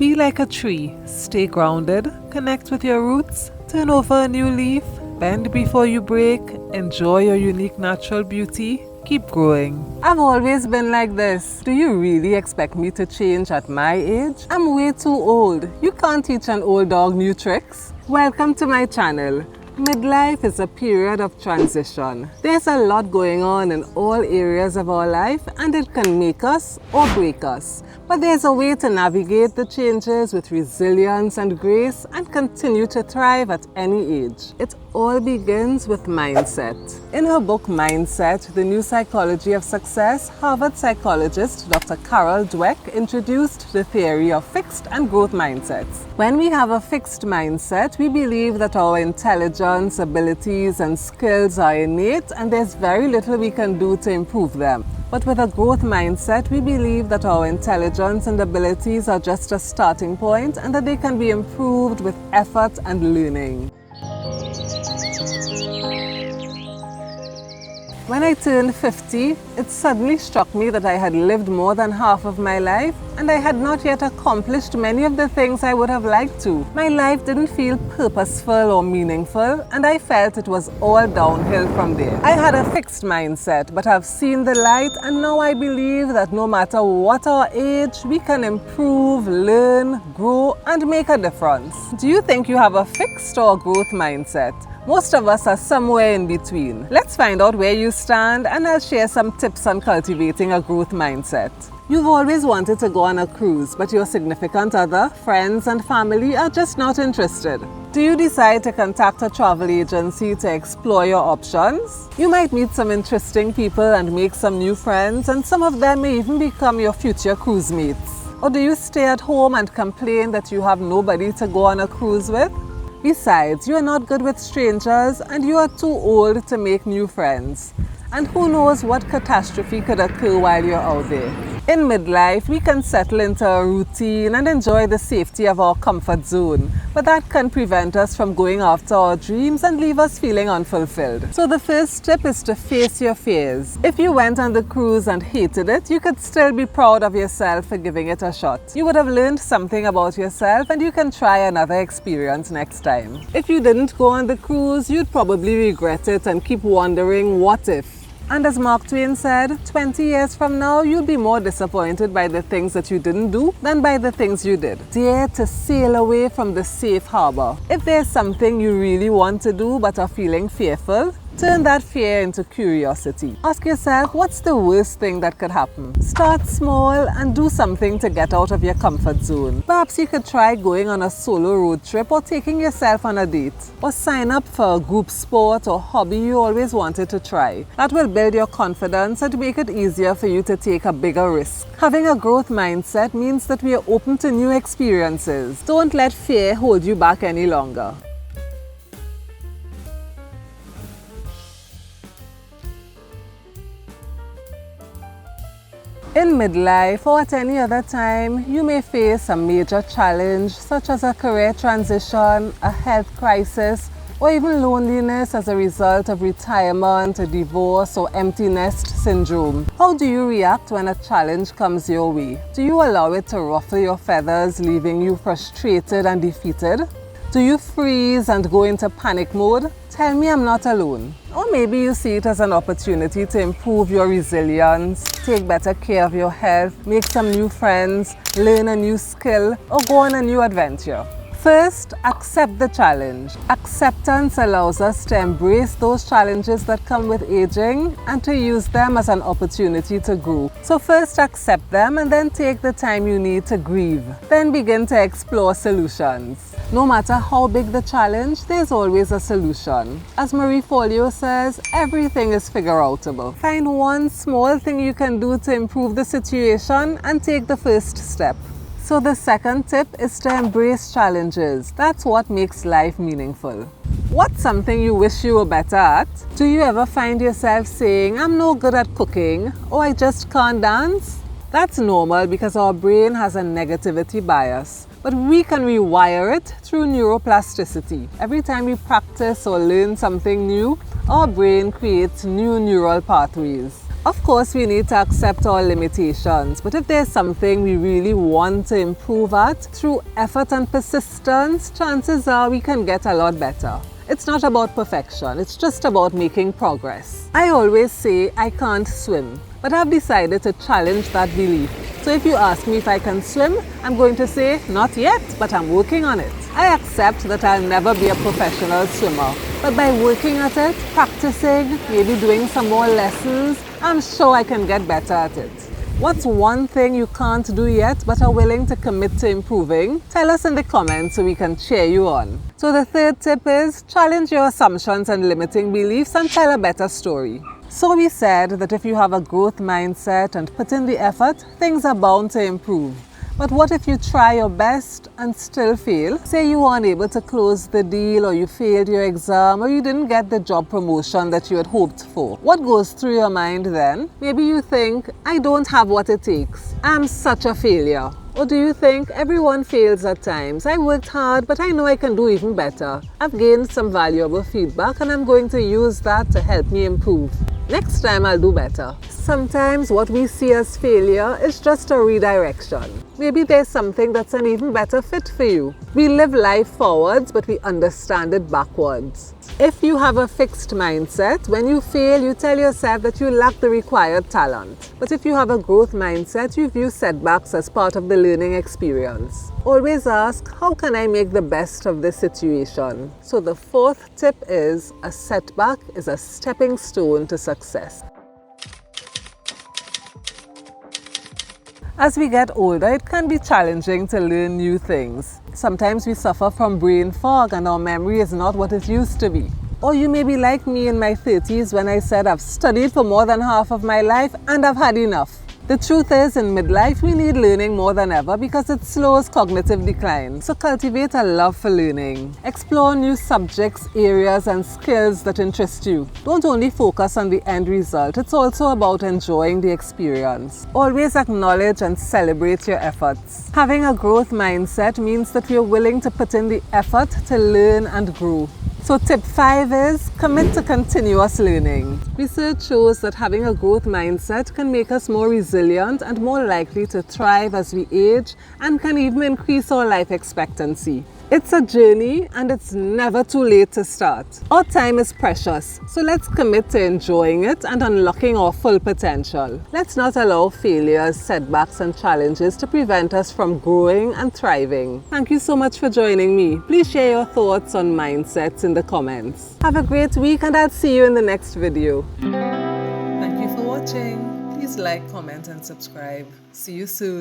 Be like a tree, stay grounded, connect with your roots, turn over a new leaf, bend before you break, enjoy your unique natural beauty, keep growing. I've always been like this. Do you really expect me to change at my age? I'm way too old. You can't teach an old dog new tricks. Welcome to my channel. Midlife is a period of transition. There's a lot going on in all areas of our life, and it can make us or break us. But there's a way to navigate the changes with resilience and grace and continue to thrive at any age. It all begins with mindset. In her book Mindset, The New Psychology of Success, Harvard psychologist Dr. Carol Dweck introduced the theory of fixed and growth mindsets. When we have a fixed mindset, we believe that our intelligence, abilities, and skills are innate and there's very little we can do to improve them. But with a growth mindset, we believe that our intelligence and abilities are just a starting point and that they can be improved with effort and learning. When I turned 50, it suddenly struck me that I had lived more than half of my life and I had not yet accomplished many of the things I would have liked to. My life didn't feel purposeful or meaningful, and I felt it was all downhill from there. I had a fixed mindset, but I've seen the light, and now I believe that no matter what our age, we can improve, learn, grow, and make a difference. Do you think you have a fixed or growth mindset? Most of us are somewhere in between. Let's find out where you stand, and I'll share some tips on cultivating a growth mindset. You've always wanted to go on a cruise, but your significant other, friends, and family are just not interested. Do you decide to contact a travel agency to explore your options? You might meet some interesting people and make some new friends, and some of them may even become your future cruise mates. Or do you stay at home and complain that you have nobody to go on a cruise with? Besides, you are not good with strangers and you are too old to make new friends. And who knows what catastrophe could occur while you're out there. In midlife, we can settle into a routine and enjoy the safety of our comfort zone, but that can prevent us from going after our dreams and leave us feeling unfulfilled. So the first tip is to face your fears. If you went on the cruise and hated it, you could still be proud of yourself for giving it a shot. You would have learned something about yourself and you can try another experience next time. If you didn't go on the cruise, you'd probably regret it and keep wondering, what if? And as Mark Twain said, 20 years from now, you'll be more disappointed by the things that you didn't do than by the things you did. Dare to sail away from the safe harbor. If there's something you really want to do but are feeling fearful, turn that fear into curiosity. Ask yourself, what's the worst thing that could happen? Start small and do something to get out of your comfort zone. Perhaps you could try going on a solo road trip or taking yourself on a date. Or sign up for a group sport or hobby you always wanted to try. That will build your confidence and make it easier for you to take a bigger risk. Having a growth mindset means that we are open to new experiences. Don't let fear hold you back any longer. In midlife or at any other time, you may face a major challenge such as a career transition, a health crisis, or even loneliness as a result of retirement, a divorce, or empty nest syndrome. How do you react when a challenge comes your way? Do you allow it to ruffle your feathers, leaving you frustrated and defeated? Do you freeze and go into panic mode? Tell me I'm not alone. Or maybe you see it as an opportunity to improve your resilience, take better care of your health, make some new friends, learn a new skill, or go on a new adventure. First, accept the challenge. Acceptance allows us to embrace those challenges that come with aging and to use them as an opportunity to grow. So first accept them and then take the time you need to grieve. Then begin to explore solutions. No matter how big the challenge, there's always a solution. As Marie Forleo says, everything is figure-outable. Find one small thing you can do to improve the situation and take the first step. So the second tip is to embrace challenges. That's what makes life meaningful. What's something you wish you were better at? Do you ever find yourself saying, I'm no good at cooking, or I just can't dance? That's normal because our brain has a negativity bias. But we can rewire it through neuroplasticity. Every time we practice or learn something new, our brain creates new neural pathways. Of course, we need to accept our limitations, but if there's something we really want to improve at, through effort and persistence, chances are we can get a lot better. It's not about perfection, it's just about making progress. I always say I can't swim, but I've decided to challenge that belief. So if you ask me if I can swim, I'm going to say not yet, but I'm working on it. I accept that I'll never be a professional swimmer, but by working at it, practicing, maybe doing some more lessons, I'm sure I can get better at it. What's one thing you can't do yet but are willing to commit to improving? Tell us in the comments so we can cheer you on. So the third tip is challenge your assumptions and limiting beliefs and tell a better story. So we said that if you have a growth mindset and put in the effort, things are bound to improve. But what if you try your best and still fail? Say you weren't able to close the deal, or you failed your exam, or you didn't get the job promotion that you had hoped for. What goes through your mind then? Maybe you think, I don't have what it takes. I'm such a failure. Or do you think everyone fails at times? I worked hard, but I know I can do even better. I've gained some valuable feedback and I'm going to use that to help me improve. Next time I'll do better. Sometimes what we see as failure is just a redirection. Maybe there's something that's an even better fit for you. We live life forwards, but we understand it backwards. If you have a fixed mindset, when you fail, you tell yourself that you lack the required talent. But if you have a growth mindset, you view setbacks as part of the learning experience. Always ask, how can I make the best of this situation? So the fourth tip is, a setback is a stepping stone to success. As we get older, it can be challenging to learn new things. Sometimes we suffer from brain fog and our memory is not what it used to be. Or you may be like me in my 30s when I said I've studied for more than half of my life and I've had enough. The truth is, in midlife, we need learning more than ever because it slows cognitive decline. So cultivate a love for learning. Explore new subjects, areas, and skills that interest you. Don't only focus on the end result, it's also about enjoying the experience. Always acknowledge and celebrate your efforts. Having a growth mindset means that we are willing to put in the effort to learn and grow. So tip 5 is commit to continuous learning. Research shows that having a growth mindset can make us more resilient and more likely to thrive as we age and can even increase our life expectancy. It's a journey and it's never too late to start. Our time is precious, so let's commit to enjoying it and unlocking our full potential. Let's not allow failures, setbacks and challenges to prevent us from growing and thriving. Thank you so much for joining me. Please share your thoughts on mindsets in the comments. Have a great week and I'll see you in the next video. Thank you for watching. Please like, comment and subscribe. See you soon.